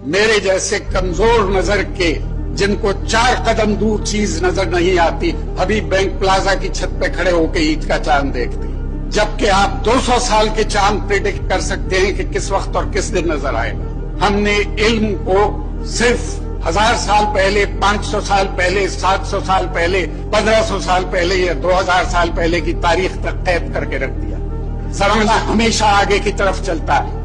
میرے جیسے کمزور نظر کے جن کو 4 قدم دور چیز نظر نہیں آتی ابھی بینک پلازا کی چھت پہ کھڑے ہو کے عید کا چاند دیکھتے ہیں، جبکہ آپ 200 سال کے چاند پریڈکٹ کر سکتے ہیں کہ کس وقت اور کس دن نظر آئے گا۔ ہم نے علم کو صرف 1000 سال پہلے، 500 سال پہلے، 700 سال پہلے، 1500 سال پہلے یا 2000 سال پہلے کی تاریخ تک قید کر کے رکھ دیا۔ زمانہ ہمیشہ آگے کی طرف چلتا ہے۔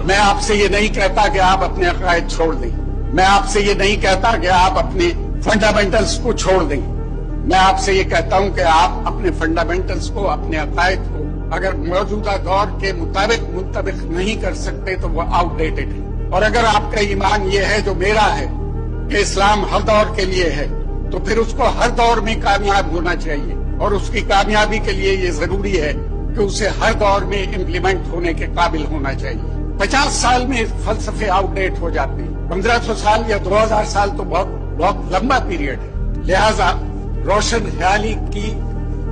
میں آپ سے یہ نہیں کہتا کہ آپ اپنے عقائد چھوڑ دیں، میں آپ سے یہ نہیں کہتا کہ آپ اپنے فنڈامنٹلز کو چھوڑ دیں، میں آپ سے یہ کہتا ہوں کہ آپ اپنے فنڈامنٹلز کو، اپنے عقائد کو اگر موجودہ دور کے مطابق منطبق نہیں کر سکتے تو وہ آؤٹ ڈیٹڈ ہے۔ اور اگر آپ کا ایمان یہ ہے جو میرا ہے کہ اسلام ہر دور کے لیے ہے، تو پھر اس کو ہر دور میں کامیاب ہونا چاہیے، اور اس کی کامیابی کے لیے یہ ضروری ہے کہ اسے ہر دور میں امپلیمنٹ ہونے کے قابل ہونا چاہیے۔ 50 سال میں فلسفے آؤٹ ڈیٹ ہو جاتے ہیں، 1500 سال یا 2000 سال تو بہت لمبا پیریڈ ہے۔ لہذا روشن خیالی کی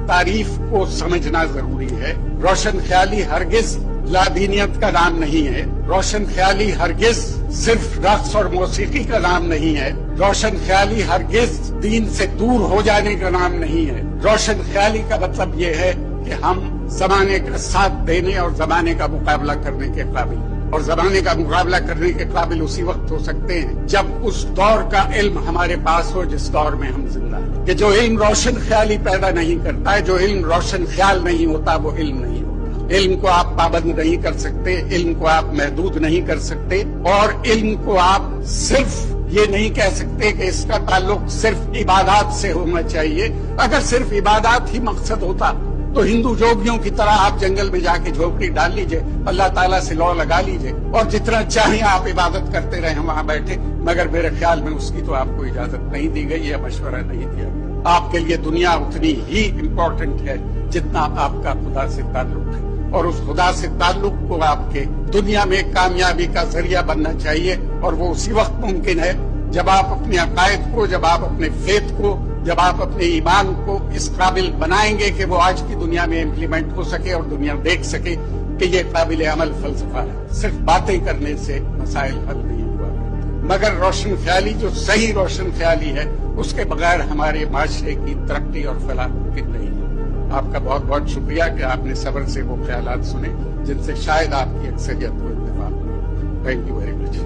تعریف کو سمجھنا ضروری ہے۔ روشن خیالی ہرگز لادینیت کا نام نہیں ہے، روشن خیالی ہرگز صرف رقص اور موسیقی کا نام نہیں ہے، روشن خیالی ہرگز دین سے دور ہو جانے کا نام نہیں ہے۔ روشن خیالی کا مطلب یہ ہے کہ ہم زمانے کا ساتھ دینے اور زمانے کا مقابلہ کرنے کے قابل، اور زمانے کا مقابلہ کرنے کے قابل اسی وقت ہو سکتے ہیں جب اس دور کا علم ہمارے پاس ہو جس دور میں ہم زندہ ہیں۔ کہ جو علم روشن خیالی پیدا نہیں کرتا ہے، جو علم روشن خیال نہیں ہوتا، وہ علم نہیں ہوتا۔ علم کو آپ پابند نہیں کر سکتے، علم کو آپ محدود نہیں کر سکتے، اور علم کو آپ صرف یہ نہیں کہہ سکتے کہ اس کا تعلق صرف عبادات سے ہونا چاہیے۔ اگر صرف عبادات ہی مقصد ہوتا تو ہندو جوگیوں کی طرح آپ جنگل میں جا کے جھوپڑی ڈال لیجئے، اللہ تعالیٰ سے لو لگا لیجئے، اور جتنا چاہیں آپ عبادت کرتے رہیں وہاں بیٹھے، مگر میرے خیال میں اس کی تو آپ کو اجازت نہیں دی گئی یا مشورہ نہیں دیا گیا۔ آپ کے لیے دنیا اتنی ہی امپورٹنٹ ہے جتنا آپ کا خدا سے تعلق ہے، اور اس خدا سے تعلق کو آپ کے دنیا میں کامیابی کا ذریعہ بننا چاہیے، اور وہ اسی وقت ممکن ہے جب آپ اپنے عقائد کو، جب آپ اپنے فیتھ کو، جب آپ اپنے ایمان کو اس قابل بنائیں گے کہ وہ آج کی دنیا میں امپلیمنٹ ہو سکے اور دنیا دیکھ سکے کہ یہ قابل عمل فلسفہ ہے۔ صرف باتیں کرنے سے مسائل حل نہیں ہوا، مگر روشن خیالی جو صحیح روشن خیالی ہے اس کے بغیر ہمارے معاشرے کی ترقی اور فلاح ممکن نہیں ہے۔ آپ کا بہت بہت شکریہ کہ آپ نے صبر سے وہ خیالات سنے جن سے شاید آپ کی اکثریت کو اتفاق ہو۔ Thank you very much.